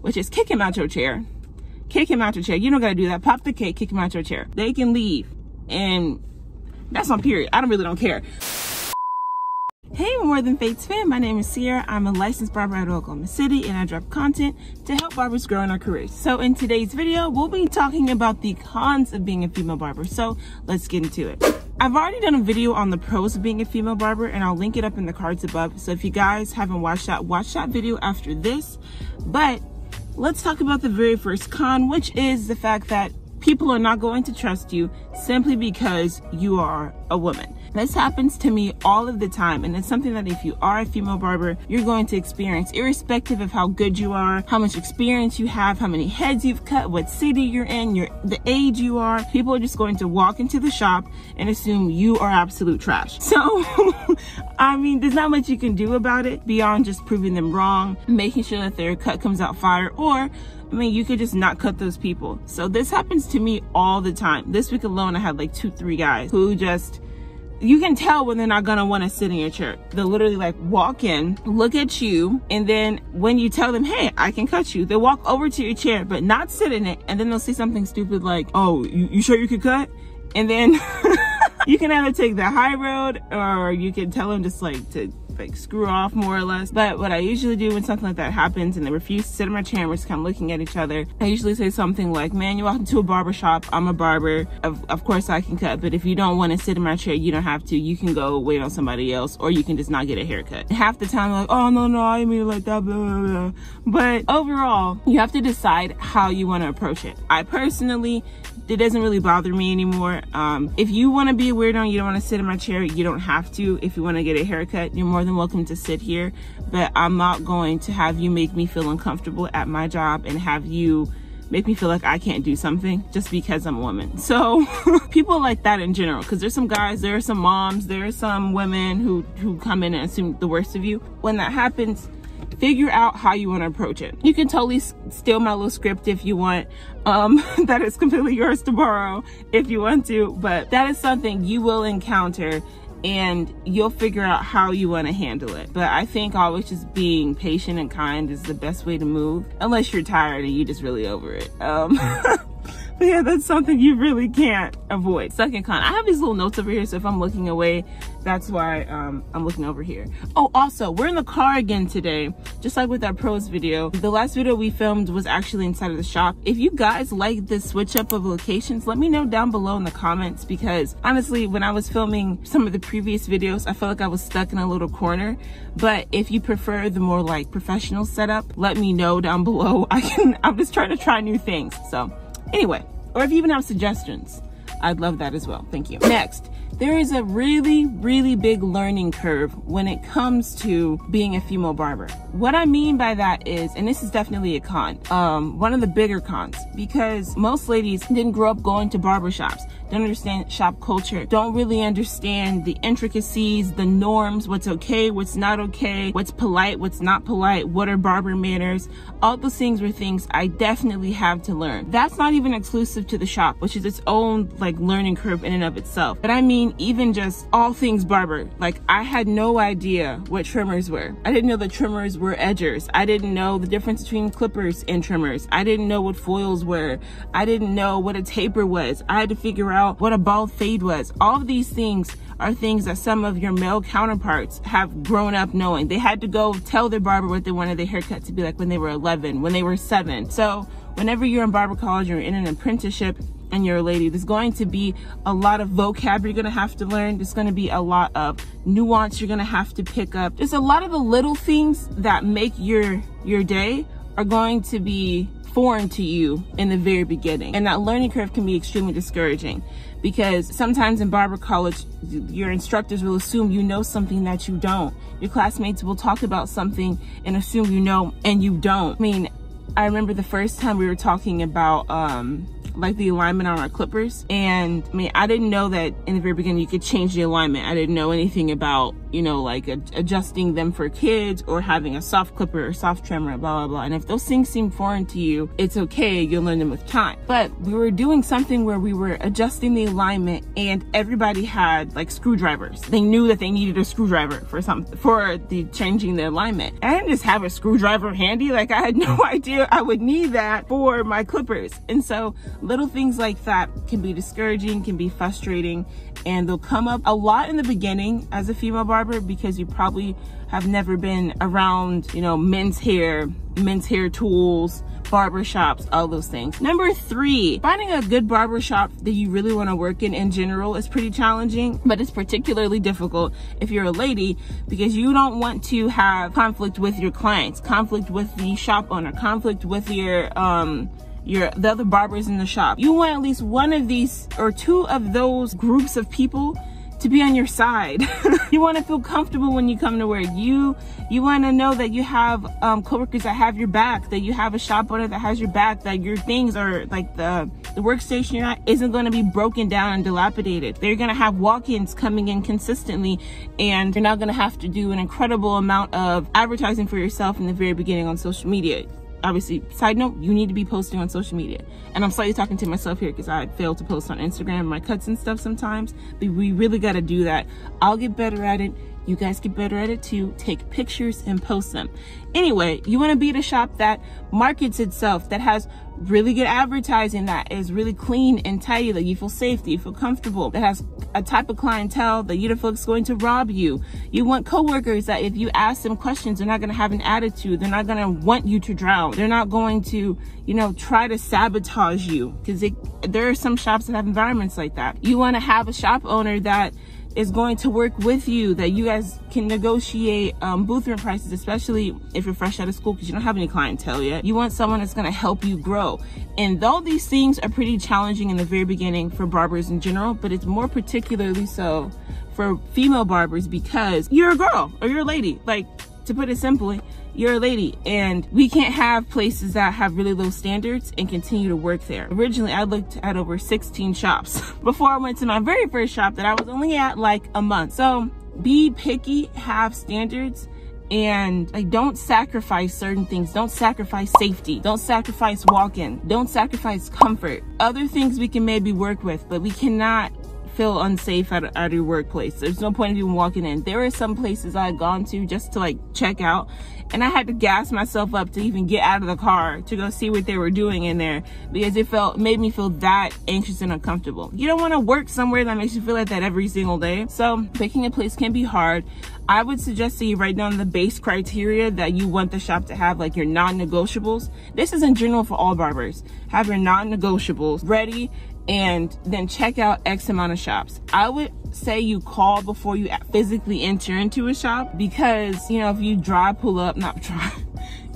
which is kick him out your chair. Kick him out your chair. You don't gotta do that. Pop the cake, kick him out your chair. They can leave. And that's on period. I really don't care. Hey More Than Fates fam, my name is Sierra. I'm a licensed barber out of Oklahoma City, and I drop content to help barbers grow in our careers. So in today's video, we'll be talking about the cons of being a female barber. So let's get into it. I've already done a video on the pros of being a female barber, and I'll link it up in the cards above. So if you guys haven't watched that, watch that video after this. But let's talk about the very first con, which is the fact that people are not going to trust you simply because you are a woman. This happens to me all of the time, and it's something that if you are a female barber, you're going to experience, irrespective of how good you are, how much experience you have, how many heads you've cut, what city you're in, the age you are. People are just going to walk into the shop and assume you are absolute trash. So, I mean, there's not much you can do about it beyond just proving them wrong, making sure that their cut comes out fire, or I mean, you could just not cut those people. So this happens to me all the time. This week alone, I had like 2-3 guys who just, you can tell when they're not gonna wanna sit in your chair. They'll literally like walk in, look at you, and then when you tell them, hey, I can cut you, they'll walk over to your chair, but not sit in it. And then they'll say something stupid like, oh, you sure you could cut? And then you can either take the high road, or you can tell them just like to screw off more or less. But what I usually do when something like that happens and they refuse to sit in my chair and we're just kind of looking at each other, I usually say something like, man, you walk into a barber shop, I'm a barber, of course I can cut, but if you don't want to sit in my chair, you don't have to. You can go wait on somebody else, or you can just not get a haircut. Half the time like, oh no, I didn't mean it like that, blah, blah, blah. But overall, you have to decide how you want to approach it. I personally, it doesn't really bother me anymore. If you want to be a weirdo and you don't want to sit in my chair, you don't have to. If you want to get a haircut, you're more than welcome to sit here, but I'm not going to have you make me feel uncomfortable at my job and have you make me feel like I can't do something just because I'm a woman. So people like that in general, because there's some guys, there are some moms, there are some women who come in and assume the worst of you. When that happens, figure out how you want to approach it. You can totally steal my little script if you want. That is completely yours to borrow if you want to, but that is something you will encounter and you'll figure out how you want to handle it. But I think always just being patient and kind is the best way to move, unless you're tired and you're just really over it. But yeah, that's something you really can't avoid. Second con, I have these little notes over here, so if I'm looking away, that's why I'm looking over here. Oh, also, we're in the car again today, just like with our pros video. The last video we filmed was actually inside of the shop. If you guys like this switch up of locations, let me know down below in the comments, because honestly, when I was filming some of the previous videos, I felt like I was stuck in a little corner. But if you prefer the more like professional setup, let me know down below. I'm just trying to try new things. So anyway, or if you even have suggestions, I'd love that as well. Thank you. Next, there is a really big learning curve when it comes to being a female barber. What I mean by that is, and this is definitely a con, one of the bigger cons, because most ladies didn't grow up going to barber shops, don't understand shop culture, don't really understand the intricacies, the norms, what's okay, what's not okay, what's polite, what's not polite, what are barber manners. All those things were things I definitely have to learn. That's not even exclusive to the shop, which is its own like learning curve in and of itself. But I mean, even just all things barber. Like, I had no idea what trimmers were. I didn't know that trimmers were edgers. I didn't know the difference between clippers and trimmers. I didn't know what foils were. I didn't know what a taper was. I had to figure out what a bald fade was. All of these things are things that some of your male counterparts have grown up knowing. They had to go tell their barber what they wanted their haircut to be like when they were 11, when they were 7. So whenever you're in barber college or in an apprenticeship and you're a lady, there's going to be a lot of vocab you're gonna have to learn. There's gonna be a lot of nuance you're gonna have to pick up. There's a lot of the little things that make your day are going to be foreign to you in the very beginning. And that learning curve can be extremely discouraging, because sometimes in barber college, your instructors will assume you know something that you don't. Your classmates will talk about something and assume you know, and you don't. I mean, I remember the first time we were talking about like the alignment on our clippers. And I mean, I didn't know that in the very beginning you could change the alignment. I didn't know anything about, you know, like adjusting them for kids or having a soft clipper or soft trimmer, blah, blah, blah. And if those things seem foreign to you, it's okay, you'll learn them with time. But we were doing something where we were adjusting the alignment and everybody had like screwdrivers. They knew that they needed a screwdriver for the changing the alignment. And I didn't just have a screwdriver handy. Like, I had no idea I would need that for my clippers. And so little things like that can be discouraging, can be frustrating, and they'll come up a lot in the beginning as a female barber because you probably have never been around, you know, men's hair tools, barber shops, all those things. Number 3, finding a good barber shop that you really want to work in general is pretty challenging, but it's particularly difficult if you're a lady because you don't want to have conflict with your clients, conflict with the shop owner, conflict with the other barbers in the shop. You want at least one of these or two of those groups of people to be on your side. You want to feel comfortable when you come to work. You want to know that you have coworkers that have your back, that you have a shop owner that has your back, that your things are like the workstation you're at isn't going to be broken down and dilapidated. They're going to have walk-ins coming in consistently, and you're not going to have to do an incredible amount of advertising for yourself in the very beginning on social media. Obviously, side note, you need to be posting on social media. And I'm slightly talking to myself here because I fail to post on Instagram, my cuts and stuff sometimes, but we really got to do that. I'll get better at it. You guys get better at it too. Take pictures and post them. Anyway, you want to be at a shop that markets itself, that has really good advertising, that is really clean and tidy, that you feel safe, that you feel comfortable, that has a type of clientele that you don't feel is going to rob you. You want coworkers that if you ask them questions, they're not going to have an attitude. They're not going to want you to drown. They're not going to, you know, try to sabotage you, because there are some shops that have environments like that. You want to have a shop owner that is going to work with you, that you guys can negotiate booth rent prices, especially if you're fresh out of school because you don't have any clientele yet. You want someone that's going to help you grow. And though these things are pretty challenging in the very beginning for barbers in general, but it's more particularly so for female barbers because you're a girl or you're a lady. Like, to put it simply, you're a lady, and we can't have places that have really low standards and continue to work there. Originally, I looked at over 16 shops before I went to my very first shop that I was only at like a month. So be picky, have standards, and like, don't sacrifice certain things. Don't sacrifice safety. Don't sacrifice walk-in. Don't sacrifice comfort. Other things we can maybe work with, but we cannot feel unsafe at your workplace. There's no point in even walking in. There are some places I had gone to just to like check out, and I had to gas myself up to even get out of the car to go see what they were doing in there because it made me feel that anxious and uncomfortable. You don't want to work somewhere that makes you feel like that every single day. So picking a place can be hard. I would suggest that you write down the base criteria that you want the shop to have, like your non-negotiables. This is in general for all barbers. Have your non-negotiables ready, and then check out X amount of shops. I would say you call before you physically enter into a shop because, you know, if you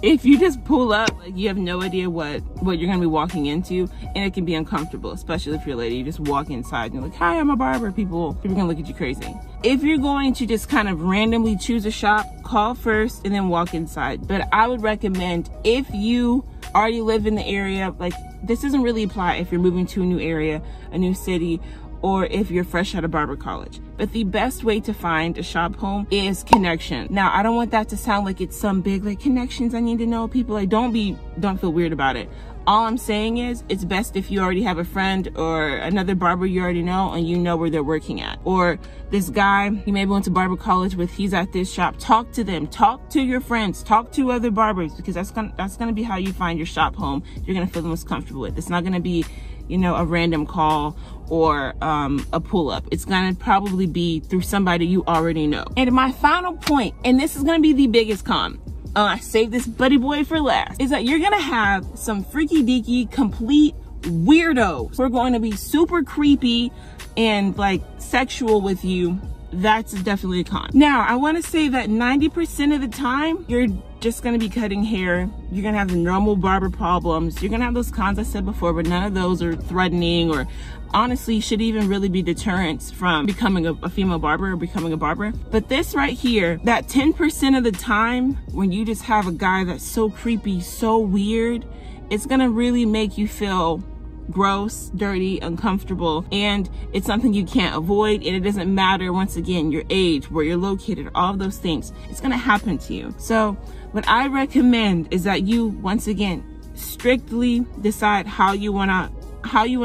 if you just pull up, like, you have no idea what you're gonna be walking into, and it can be uncomfortable, especially if you're a lady. You just walk inside and you're like, hi, I'm a barber. People are gonna look at you crazy. If you're going to just kind of randomly choose a shop, call first and then walk inside. But I would recommend, if you already live in the area, like, this doesn't really apply if you're moving to a new area, a new city, or if you're fresh out of barber college. But the best way to find a shop home is connection. Now, I don't want that to sound like it's some big, like, connections I need to know people. Like, don't feel weird about it. All I'm saying is, it's best if you already have a friend or another barber you already know and you know where they're working at. Or this guy you maybe went to barber college with, he's at this shop. Talk to them, talk to your friends, talk to other barbers, because that's gonna be how you find your shop home you're gonna feel the most comfortable with. It's not gonna be, you know, a random call or a pull-up. It's gonna probably be through somebody you already know. And my final point, and this is gonna be the biggest con, I saved this buddy boy for last, is that you're gonna have some freaky deaky complete weirdos who are going to be super creepy and like sexual with you. That's definitely a con. Now, I want to say that 90% of the time, you're just going to be cutting hair. You're going to have the normal barber problems. You're going to have those cons I said before, but none of those are threatening or honestly should even really be deterrents from becoming a female barber or becoming a barber. But this right here, that 10% of the time when you just have a guy that's so creepy, so weird, it's going to really make you feel gross, dirty, uncomfortable, and it's something you can't avoid, and it doesn't matter, once again, your age, where you're located, all of those things. It's gonna happen to you. So what I recommend is that you, once again, strictly decide how you wanna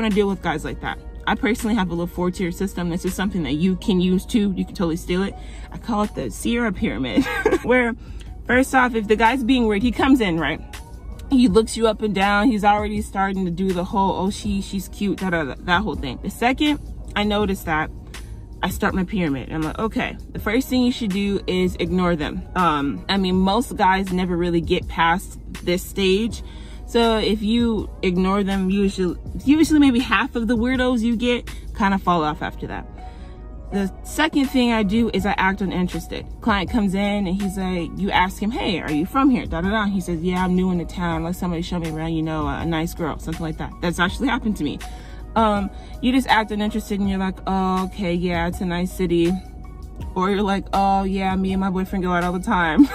deal with guys like that. I personally have a little 4-tier system. This is something that you can use too. You can totally steal it. I call it the Sierra pyramid, where first off, if the guy's being weird, he comes in, right? He looks you up and down. He's already starting to do the whole, oh, she's cute, that whole thing. The second I notice that, I start my pyramid. I'm like, okay, the first thing you should do is ignore them. I mean, most guys never really get past this stage. So if you ignore them, usually maybe half of the weirdos you get kind of fall off after that. The second thing I do is I act uninterested. Client comes in and he's like, you ask him, hey, are you from here? Da da da. He says, yeah, I'm new in the town. Let somebody show me around, you know, a nice girl, something like that. That's actually happened to me. You just act uninterested and you're like, oh, okay, yeah, it's a nice city. Or you're like, oh yeah, me and my boyfriend go out all the time.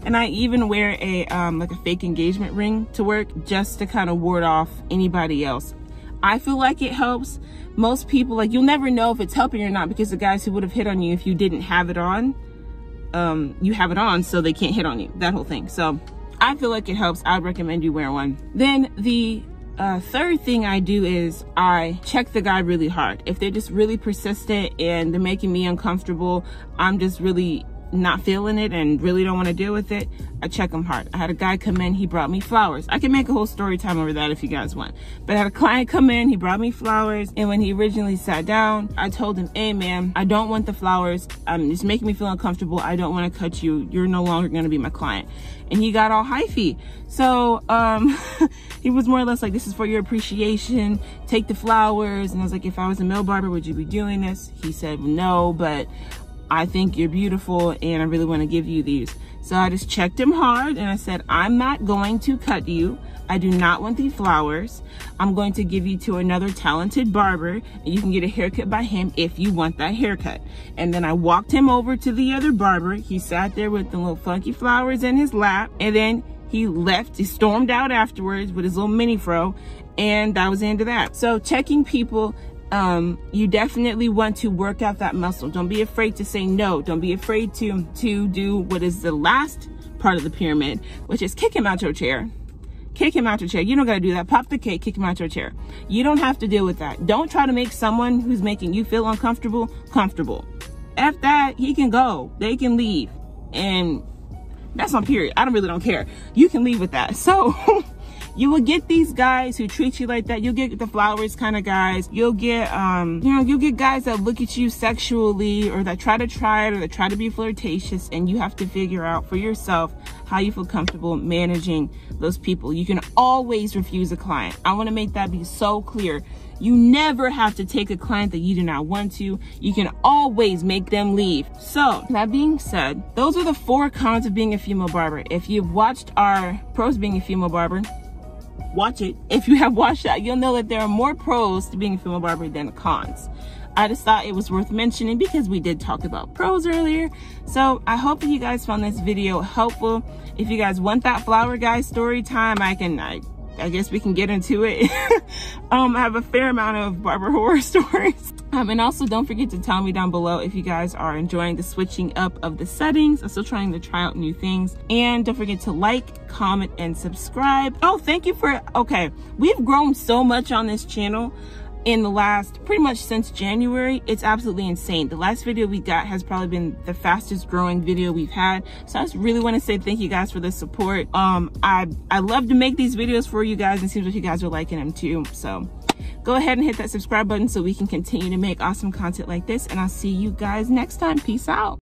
And I even wear a like a fake engagement ring to work, just to kind of ward off anybody else. I feel like it helps. Most people, like, you'll never know if it's helping or not, because the guys who would have hit on you if you didn't have it on, you have it on so they can't hit on you, that whole thing. So I feel like it helps. I'd recommend you wear one. Then the third thing I do is I check the guy really hard. If they're just really persistent and they're making me uncomfortable, I'm just really not feeling it and really don't want to deal with it, I check them hard. I had a guy come in, he brought me flowers. I can make a whole story time over that if you guys want. But I had a client come in, he brought me flowers, and when he originally sat down, I told him, hey man, I don't want the flowers. It's making me feel uncomfortable. I don't want to cut you. You're no longer going to be my client. And he got all hyphy. So he was more or less like, this is for your appreciation, take the flowers. And I was like, if I was a male barber, would you be doing this? He said, no, but I think you're beautiful and I really want to give you these. So I just checked him hard and I said, I'm not going to cut you. I do not want the flowers. I'm going to give you to another talented barber and you can get a haircut by him if you want that haircut. And then I walked him over to the other barber. He sat there with the little funky flowers in his lap, and then he left. He stormed out afterwards with his little mini fro, and that was the end of that. So checking people, you definitely want to work out that muscle. Don't be afraid to say no. Don't be afraid to do what is the last part of the pyramid, which is kick him out your chair. Kick him out your chair. You don't got to do that. Pop the cake, kick him out your chair. You don't have to deal with that. Don't try to make someone who's making you feel uncomfortable comfortable. F that, he can go. They can leave. And that's on period. I really don't care. You can leave with that. So you will get these guys who treat you like that. You'll get the flowers kind of guys. You'll get, you'll get guys that look at you sexually, or that try to try it, or that try to be flirtatious. And you have to figure out for yourself how you feel comfortable managing those people. You can always refuse a client. I want to make that be so clear. You never have to take a client that you do not want to. You can always make them leave. So that being said, those are the 4 cons of being a female barber. If you've watched our pros being a female barber, watch it. If you have watched that, you'll know that there are more pros to being a female barber than cons. I just thought it was worth mentioning because we did talk about pros earlier. So I hope that you guys found this video helpful. If you guys want that flower guy story time, I guess we can get into it. I have a fair amount of barber horror stories. And also don't forget to tell me down below if you guys are enjoying the switching up of the settings. I'm still trying to try out new things. And don't forget to like, comment, and subscribe. Oh, thank you for, okay. We've grown so much on this channel in the last, pretty much since January. It's absolutely insane. The last video we got has probably been the fastest growing video we've had. So I just really want to say thank you guys for the support. I love to make these videos for you guys, and it seems like you guys are liking them too. So go ahead and hit that subscribe button so we can continue to make awesome content like this, and I'll see you guys next time. Peace out.